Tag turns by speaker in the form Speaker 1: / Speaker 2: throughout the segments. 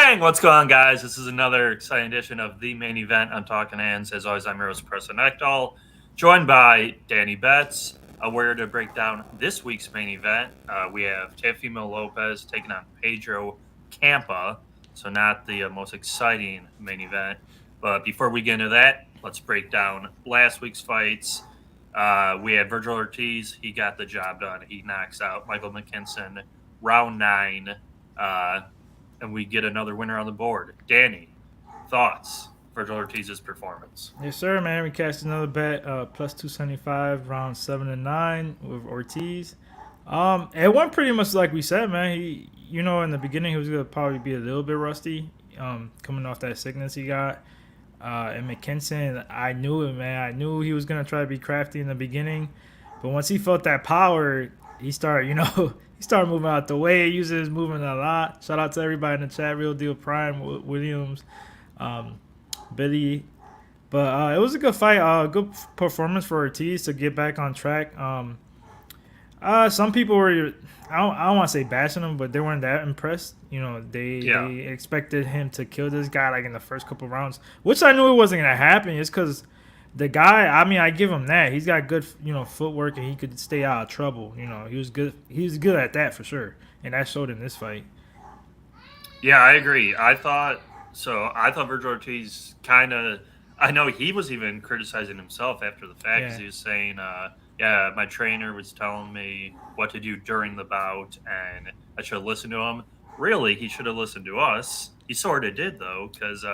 Speaker 1: Dang, what's going on, guys? This is another exciting edition of the main event on Talkin Hands. As always, I'm your host, Preston, joined by Danny Betts. We're here to break down this week's main event. We have Teofimo Lopez taking on Pedro Campa, so not the most exciting main event. But before we get into that, let's break down last week's fights. We had Virgil Ortiz. He got the job done. He knocks out Michael McKinson, round 9. And we get another winner on the board. Danny, thoughts? Virgil Ortiz's performance.
Speaker 2: Yes, sir, man. We cashed another bet, plus 275, round 7 and 9 with Ortiz. It went pretty much like we said, man. He, in the beginning, he was gonna probably be a little bit rusty, coming off that sickness he got. And McKinson, I knew it, man. I knew he was gonna try to be crafty in the beginning, but once he felt that power, he started, he started moving out the way. He uses his movement a lot. Shout out to everybody in the chat. Real Deal Prime, Williams, Billy. But it was a good fight. Good performance for Ortiz to get back on track. Some people were, I don't want to say bashing him, but they weren't that impressed. They expected him to kill this guy like in the first couple rounds, which I knew it wasn't going to happen. It's because the guy, I give him that. He's got good, footwork, and he could stay out of trouble. He was good. He was good at that for sure, and that showed in this fight.
Speaker 1: Yeah, I agree. I thought Virgil Ortiz kind of. I know he was even criticizing himself after the fact because he was saying, my trainer was telling me what to do during the bout, and I should have listened to him. Really, he should have listened to us. He sort of did, though, because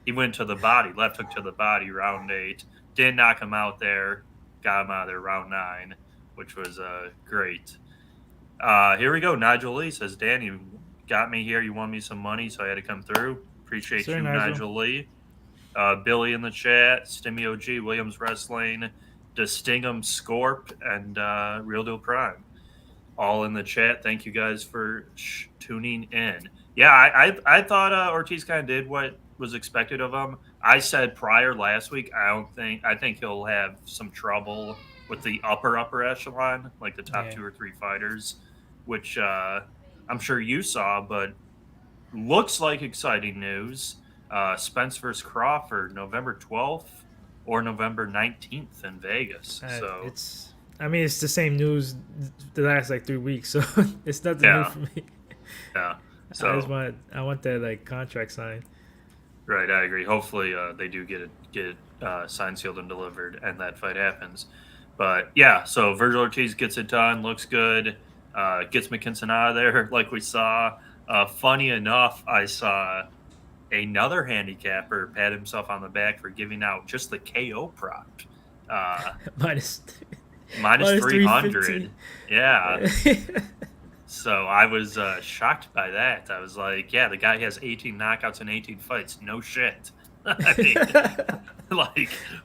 Speaker 1: he went to the body, left hook to the body, round 8. Didn't knock him out there. Got him out of there, round 9, which was great. Here we go. Nigel Lee says, Danny, you got me here. You won me some money, so I had to come through. Appreciate you, Nigel Lee. Billy in the chat, Stimmy OG, Williams Wrestling, Distinguum Scorp, and Real Deal Prime. All in the chat. Thank you guys for tuning in. Yeah, I thought Ortiz kind of did what was expected of him. I said prior last week, I think he'll have some trouble with the upper echelon, like the top 2 or 3 fighters, which I'm sure you saw, but looks like exciting news. Spence versus Crawford, November 12th or November 19th in Vegas. So
Speaker 2: it's the same news the last 3 weeks, so it's nothing new for me.
Speaker 1: Yeah. So
Speaker 2: I want that contract signed.
Speaker 1: Right, I agree. Hopefully, they do get it signed, sealed, and delivered, and that fight happens. But yeah, so Virgil Ortiz gets it done, looks good, gets McKinson out of there, like we saw. Funny enough, I saw another handicapper pat himself on the back for giving out just the KO prop.
Speaker 2: minus
Speaker 1: 300. Yeah. So I was shocked by that. I was like, yeah, the guy has 18 knockouts in 18 fights. No shit. I mean,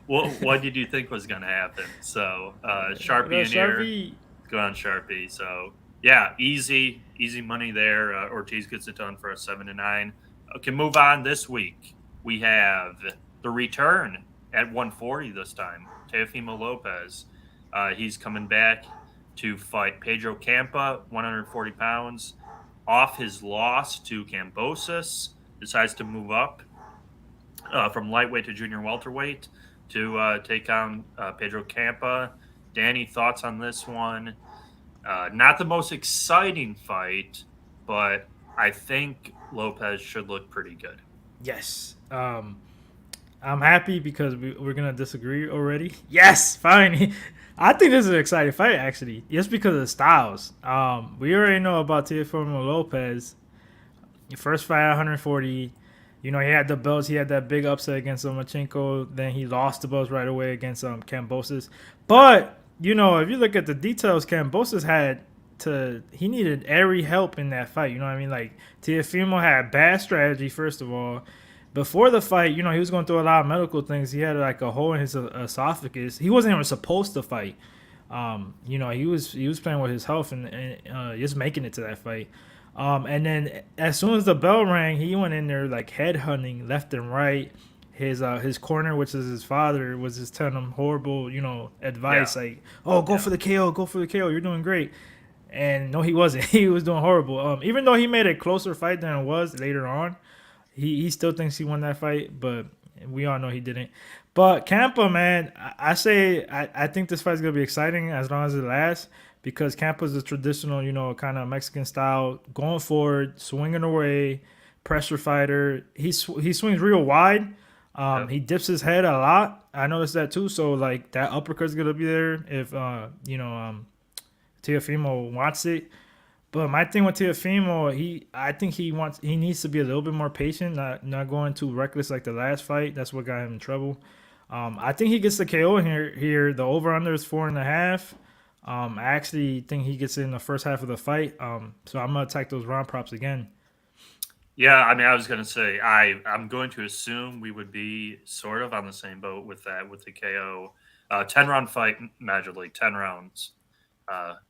Speaker 1: what did you think was going to happen? So Sharpie in here. Go on, Sharpie. So, yeah, easy money there. Ortiz gets it done for a 7 to 9. Okay, move on this week. We have the return at 140 this time. Teofimo Lopez. He's coming back to fight Pedro Campa, 140 pounds. Off his loss to Kambosos, decides to move up from lightweight to junior welterweight to take on Pedro Campa. Danny, thoughts on this one? Not the most exciting fight, but I think Lopez should look pretty good.
Speaker 2: Yes. I'm happy because we're going to disagree already. Yes, finally. I think this is an exciting fight, actually, just because of the styles. We already know about Teofimo Lopez. First fight at 140. He had the belts. He had that big upset against Lomachenko. Then he lost the belts right away against Kambosos. But, if you look at the details, Kambosos he needed every help in that fight. You know what I mean? Like, Teofimo had bad strategy, first of all. Before the fight, he was going through a lot of medical things. He had a hole in his esophagus. He wasn't even supposed to fight. He was playing with his health and just making it to that fight. And then as soon as the bell rang, he went in there head hunting left and right. His corner, which is his father, was just telling him horrible, advice go for the KO, you're doing great. And no, he wasn't. He was doing horrible. Even though he made a closer fight than it was later on. He still thinks he won that fight, but we all know he didn't. But Campa, man, I think this fight's gonna be exciting as long as it lasts because Campa's a traditional, kind of Mexican style, going forward, swinging away, pressure fighter. He swings real wide.
Speaker 1: Yep.
Speaker 2: He dips his head a lot. I noticed that too. So like that uppercut's gonna be there if Teofimo wants it. But my thing with Teofimo, I think he needs to be a little bit more patient, not going too reckless like the last fight. That's what got him in trouble. I think he gets the KO here. Here, the over under is 4.5. I actually think he gets it in the first half of the fight. So I'm gonna attack those round props again.
Speaker 1: Yeah, I mean, I was gonna say I'm going to assume we would be sort of on the same boat with that with the KO. 10 round fight, magically 10 rounds.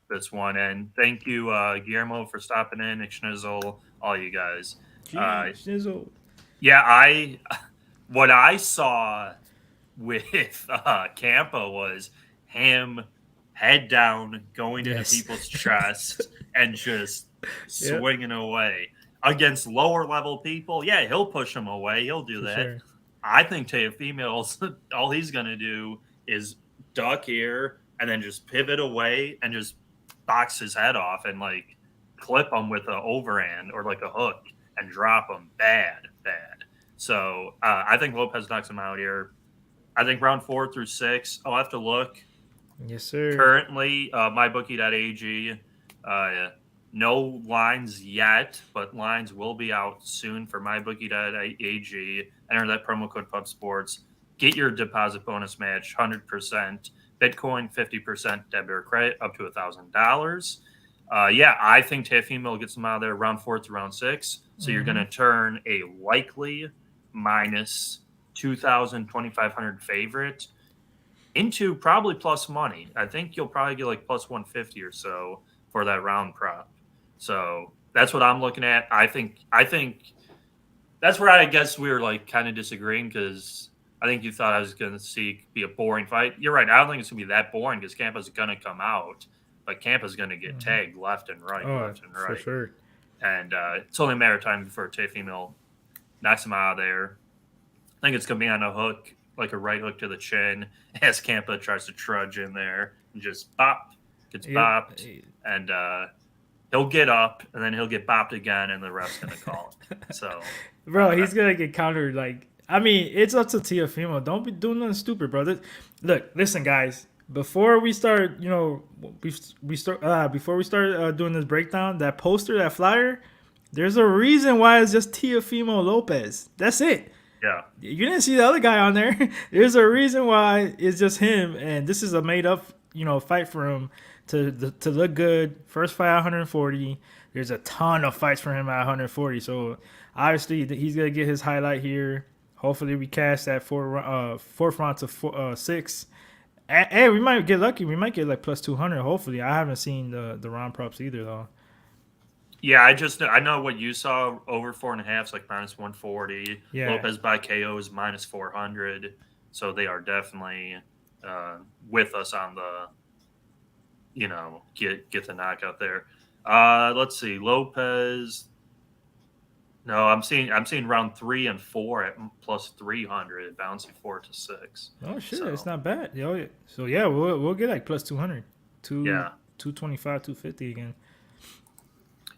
Speaker 1: This one, and thank you, Guillermo, for stopping in. Nick Schnizzle, all you guys. Uh,
Speaker 2: Shizzle.
Speaker 1: yeah, I what I saw with Campa was him head down, going into
Speaker 2: Yes.
Speaker 1: people's chest, and just
Speaker 2: Yep.
Speaker 1: swinging away against lower level people. Yeah, he'll push them away. He'll do
Speaker 2: For
Speaker 1: that.
Speaker 2: sure.
Speaker 1: I think Teofimo's all he's gonna do is duck here and then just pivot away and just box his head off and like clip him with an overhand or like a hook and drop him bad. So I think Lopez knocks him out here. I think round 4 through 6. I'll have to look.
Speaker 2: Yes, sir.
Speaker 1: Currently, mybookie.ag, no lines yet, but lines will be out soon for mybookie.ag. Enter that promo code PUBSPORTS. Get your deposit bonus match 100%. Bitcoin 50% debit or credit up to $1,000. Yeah, I think Teofimo gets them out of there round 4 through round 6. So you're going to turn a likely minus 2,000, 2,500 favorite into probably plus money. I think you'll probably get like plus 150 or so for that round prop. So that's what I'm looking at. I think that's where I guess we were like kind of disagreeing because I think you thought I was going to be a boring fight. You're right. I don't think it's going to be that boring because Campa's going to come out, but Campa's going to get tagged left and right,
Speaker 2: Oh, for sure.
Speaker 1: And it's only a matter of time before Teofimo knocks him out of there. I think it's going to be on a hook, like a right hook to the chin, as Campa tries to trudge in there and just gets bopped, and he'll get up, and then he'll get bopped again, and the ref's going to call it. So,
Speaker 2: Bro, he's gonna get countered. Like, I mean, it's up to Teofimo. Don't be doing nothing stupid, bro. Look, listen, guys. Before we start, before we start doing this breakdown, that poster, that flyer, there's a reason why it's just Teofimo Lopez. That's it.
Speaker 1: yeah.
Speaker 2: You didn't see the other guy on there. There's a reason why it's just him, and this is a made up, fight for him to look good. First fight at 140. There's a ton of fights for him at 140. So obviously he's gonna get his highlight here. Hopefully we cash that fourth round to 6. Hey, we might get lucky. We might get like plus 200. Hopefully, I haven't seen the round props either though.
Speaker 1: Yeah, I know what you saw over 4.5 is like minus 140.
Speaker 2: Yeah.
Speaker 1: Lopez by KO is minus 400. So they are definitely with us on the, get the knockout there. Let's see, Lopez. No, I'm seeing round 3 and 4 at plus 300, bouncing 4 to 6.
Speaker 2: Oh shit,
Speaker 1: So,
Speaker 2: it's not bad. So yeah, we'll get like plus 200, 225, 250 again.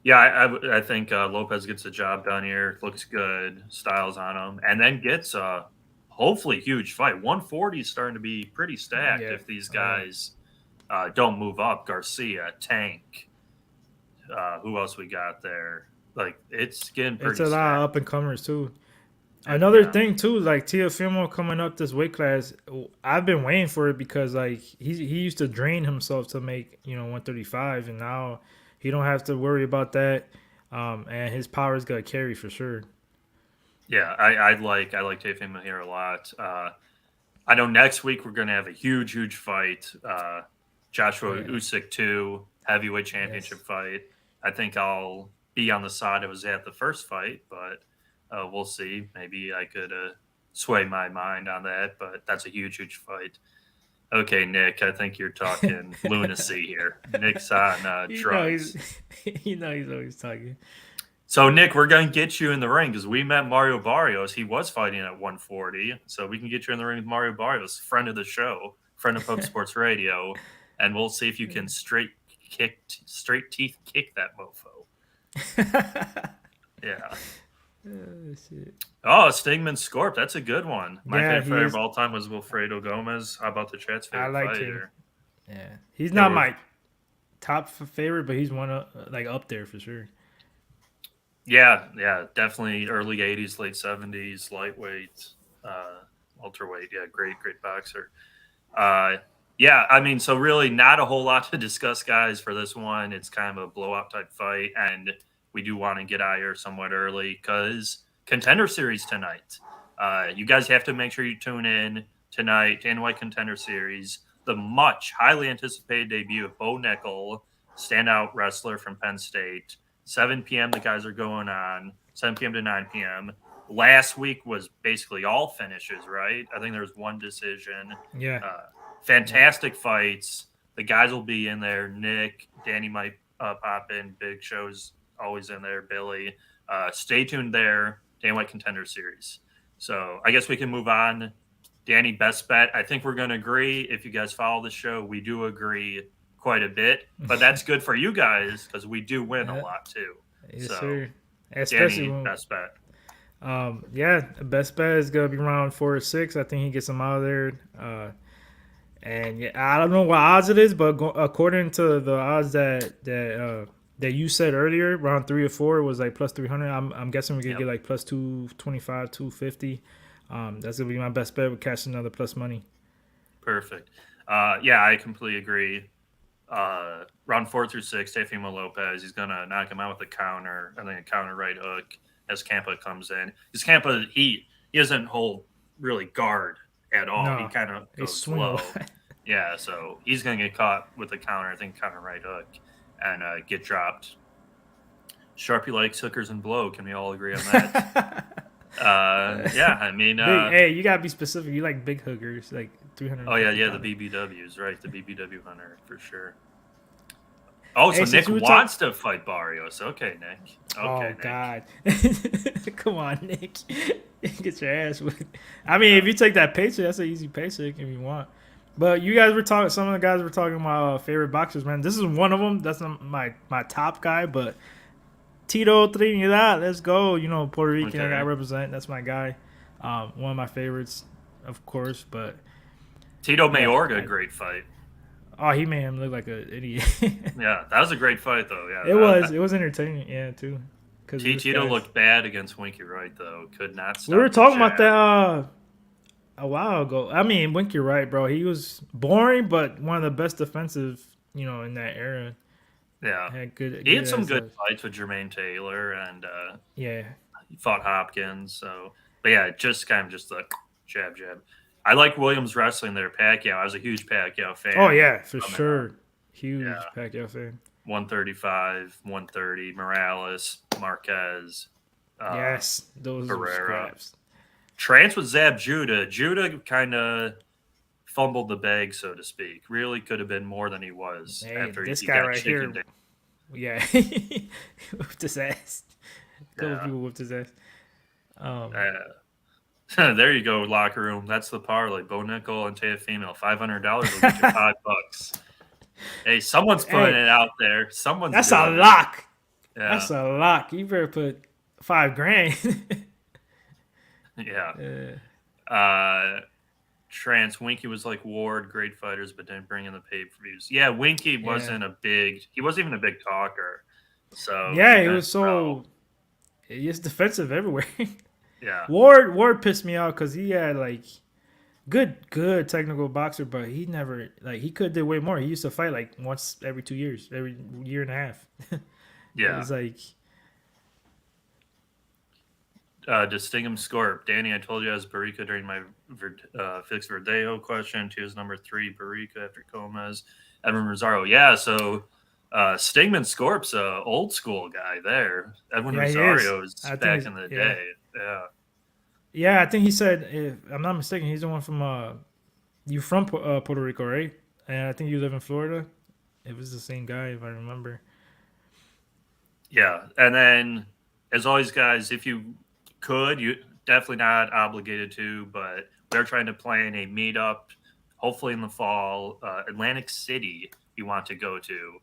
Speaker 1: Yeah, I think Lopez gets the job done here. Looks good, styles on him, and then gets a hopefully huge fight. 140 is starting to be pretty stacked if these guys don't move up. Garcia, Tank, who else we got there? Like it's getting pretty.
Speaker 2: It's a
Speaker 1: stacked.
Speaker 2: lot of up and comers too. Another thing too, like Teofimo coming up this weight class, I've been waiting for it because like he used to drain himself to make 135, and now he don't have to worry about that, and his power is gonna carry for sure.
Speaker 1: Yeah, I like Teofimo here a lot. I know next week we're gonna have a huge fight. Joshua Usyk 2 heavyweight championship fight. I think I'll be on the side I was at the first fight, but we'll see. Maybe I could sway my mind on that, but that's a huge fight. Okay, Nick, I think you're talking lunacy here. Nick's on drugs.
Speaker 2: He's always talking.
Speaker 1: So, Nick, we're going to get you in the ring because we met Mario Barrios. He was fighting at 140. So, we can get you in the ring with Mario Barrios, friend of the show, friend of Pub Sports Radio. And we'll see if you can straight teeth kick that mofo. Yeah.
Speaker 2: Oh, shit.
Speaker 1: Oh, Stingman Scorp. That's a good one. My
Speaker 2: Yeah,
Speaker 1: favorite fighter of all time was Wilfredo Gomez. How about the chat's
Speaker 2: I
Speaker 1: favorite
Speaker 2: like
Speaker 1: fighter?
Speaker 2: him. Yeah, he's
Speaker 1: Yeah,
Speaker 2: not my top favorite, but he's one of like up there for sure.
Speaker 1: Yeah, definitely early 80s, late 70s, lightweight, welterweight. Yeah, great boxer. Yeah, I mean, so really not a whole lot to discuss, guys, for this one. It's kind of a blowout type fight, and we do want to get out here somewhat early because Contender Series tonight. You guys have to make sure you tune in tonight, Dan White Contender Series, the much highly anticipated debut of Bo Nickel, standout wrestler from Penn State. 7 p.m. the guys are going on, 7 p.m. to 9 p.m. Last week was basically all finishes, right? I think there was one decision.
Speaker 2: Yeah.
Speaker 1: Fantastic fights. The guys will be in there. Nick, Danny might pop in. Big Show's always in there. Billy. Stay tuned there. Dan White Contender Series. So I guess we can move on. Danny, best bet. I think we're going to agree. If you guys follow the show, we do agree quite a bit. But that's good for you guys because we do win a lot too.
Speaker 2: Yes,
Speaker 1: so,
Speaker 2: sir. Especially
Speaker 1: Danny, best bet.
Speaker 2: Yeah, best bet is gonna be around 4 or 6. I think he gets him out of there. And yeah, I don't know what odds it is, but according to the odds that you said earlier, around 3 or 4 was like plus 300. I'm guessing we could get like plus 225, 250. That's gonna be my best bet. We catch another plus money.
Speaker 1: Perfect. Yeah, I completely agree. Round 4 through 6, Teofimo Lopez, he's gonna knock him out with a counter and then a counter right hook as Campa comes in. Because Campa, he doesn't hold really guard at all.
Speaker 2: No,
Speaker 1: he kind of goes slow. Yeah, so he's gonna get caught with a counter, I think counter right hook, and get dropped. Sharpie likes hookers and blow. Can we all agree on that? Yeah, I mean,
Speaker 2: hey, you gotta be specific. You like big hookers, like 300.
Speaker 1: Oh yeah, the BBWs, right? The BBW hunter for sure. Oh, so Nick wants to fight Barrios. Okay, Nick. Okay,
Speaker 2: Nick. God. Come on, Nick. Get your ass with. I mean, if you take that paycheck, that's an easy paycheck if you want. But you guys were talking. Some of the guys were talking about favorite boxers, man. This is one of them. That's not my top guy, but Tito Trinidad. Let's go. You know, Puerto Rican. I represent. That's my guy. One of my favorites, of course. But
Speaker 1: Tito Mayorga, great fight.
Speaker 2: Oh, he made him look like an idiot.
Speaker 1: Yeah, that was a great fight, though. Yeah,
Speaker 2: it was entertaining. Yeah, too.
Speaker 1: Tito looked bad against Winky Wright, though. Could not stop.
Speaker 2: We were talking about that a while ago. I mean, Winky Wright, bro, he was boring, but one of the best defensive, in that era.
Speaker 1: Yeah, he had some good fights with Jermaine Taylor, and
Speaker 2: he
Speaker 1: fought Hopkins. So, but yeah, just the jab. I like Williams wrestling there. Pacquiao. I was a huge Pacquiao fan.
Speaker 2: Oh yeah, for sure. Huge Pacquiao fan.
Speaker 1: 135, 130, Morales, Marquez.
Speaker 2: Yes, those
Speaker 1: Pereira.
Speaker 2: Scraps.
Speaker 1: Trance with Zab Judah. Judah kind of fumbled the bag, so to speak. Really could have been more than he was after
Speaker 2: this
Speaker 1: he
Speaker 2: guy
Speaker 1: got
Speaker 2: right here.
Speaker 1: down.
Speaker 2: Yeah, whipped his ass. A couple people whipped his ass.
Speaker 1: There you go, locker room. That's the parlay. Bo Nickel and Teofimo. $500 will get you $5. Hey, someone's putting it out there.
Speaker 2: That's a lock.
Speaker 1: Yeah.
Speaker 2: That's a lock. You better put $5,000.
Speaker 1: Yeah. Trance Winky was like Ward, great fighters, but didn't bring in the pay-per-views. Yeah, Winky wasn't he wasn't even a big talker. So
Speaker 2: yeah, he was so he's defensive everywhere.
Speaker 1: Yeah.
Speaker 2: Ward pissed me off because he had like good technical boxer, but he never he could do way more. He used to fight like once every 2 years, every year and a half.
Speaker 1: Yeah.
Speaker 2: It's like
Speaker 1: Distinguished Scorp. Danny, I told you I was Barrica during my Felix Verdejo question. He was number 3, Barrica after Gomez. Edwin Rosario. Yeah, so Stingman Scorp's a old school guy there. Edwin Rosario's back in the day. Yeah.
Speaker 2: Yeah, I think he said, if I'm not mistaken, he's the one from you're from Puerto Rico, right? And I think you live in Florida. It was the same guy, if I remember.
Speaker 1: Yeah, and then as always, guys, if you could, you definitely not obligated to, but we're trying to plan a meetup, hopefully in the fall, Atlantic City. You want to go to?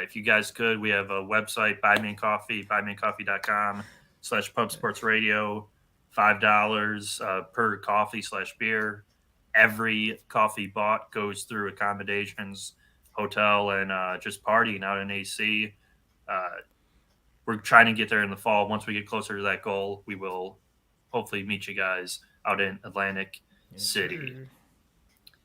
Speaker 1: If you guys could, we have a website, Buy Me a Coffee, buymeacoffee.com/pubsportsradio, $5 per coffee / beer. Every coffee bought goes through accommodations, hotel, and just partying out in AC. Uh, we're trying to get there in the fall. Once we get closer to that goal, we will hopefully meet you guys out in Atlantic
Speaker 2: Yes,
Speaker 1: City.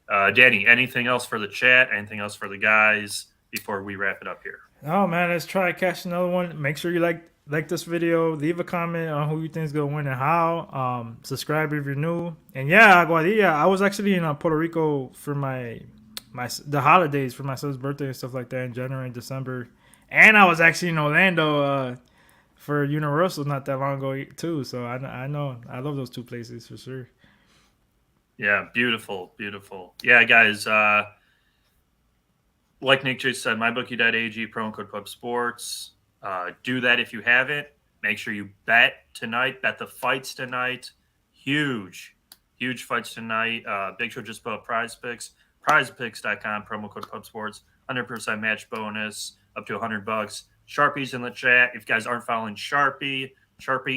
Speaker 2: sir.
Speaker 1: Danny, anything else for the chat? Anything else for the guys before we wrap it up here?
Speaker 2: Oh man, let's try to catch another one. Make sure you like this video. Leave a comment on who you think is gonna win and how. Subscribe if you're new. And yeah, Aguadilla. I was actually in Puerto Rico for the holidays for my son's birthday and stuff like that in January and December. And I was actually in Orlando for Universal not that long ago too. So I know I love those two places for sure.
Speaker 1: Yeah, beautiful, beautiful. Yeah, guys. Like Nick just said, mybookie.ag, promo code PUBSPORTS. Do that if you haven't. Make sure you bet tonight. Bet the fights tonight. Huge, huge fights tonight. Big Show just put up prize picks. Prizepicks.com, promo code PUBSPORTS. 100% match bonus, up to $100. Sharpie's in the chat. If you guys aren't following Sharpie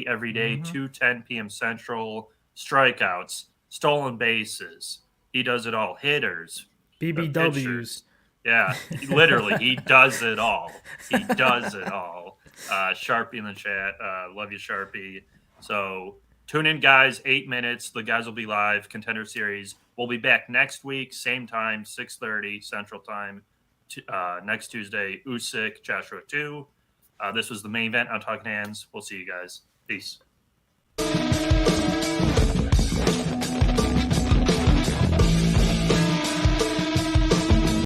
Speaker 1: every day, 2:10 p.m. Central. Strikeouts, stolen bases. He does it all. Hitters,
Speaker 2: BBWs.
Speaker 1: yeah, literally, he does it all. He does it all. Sharpie in the chat. Love you, Sharpie. So tune in, guys. 8 minutes. The guys will be live. Contender Series. We'll be back next week, same time, 6:30 Central Time. Next Tuesday, Usyk, Joshua 2. This was the main event on Talkin Hands. We'll see you guys. Peace.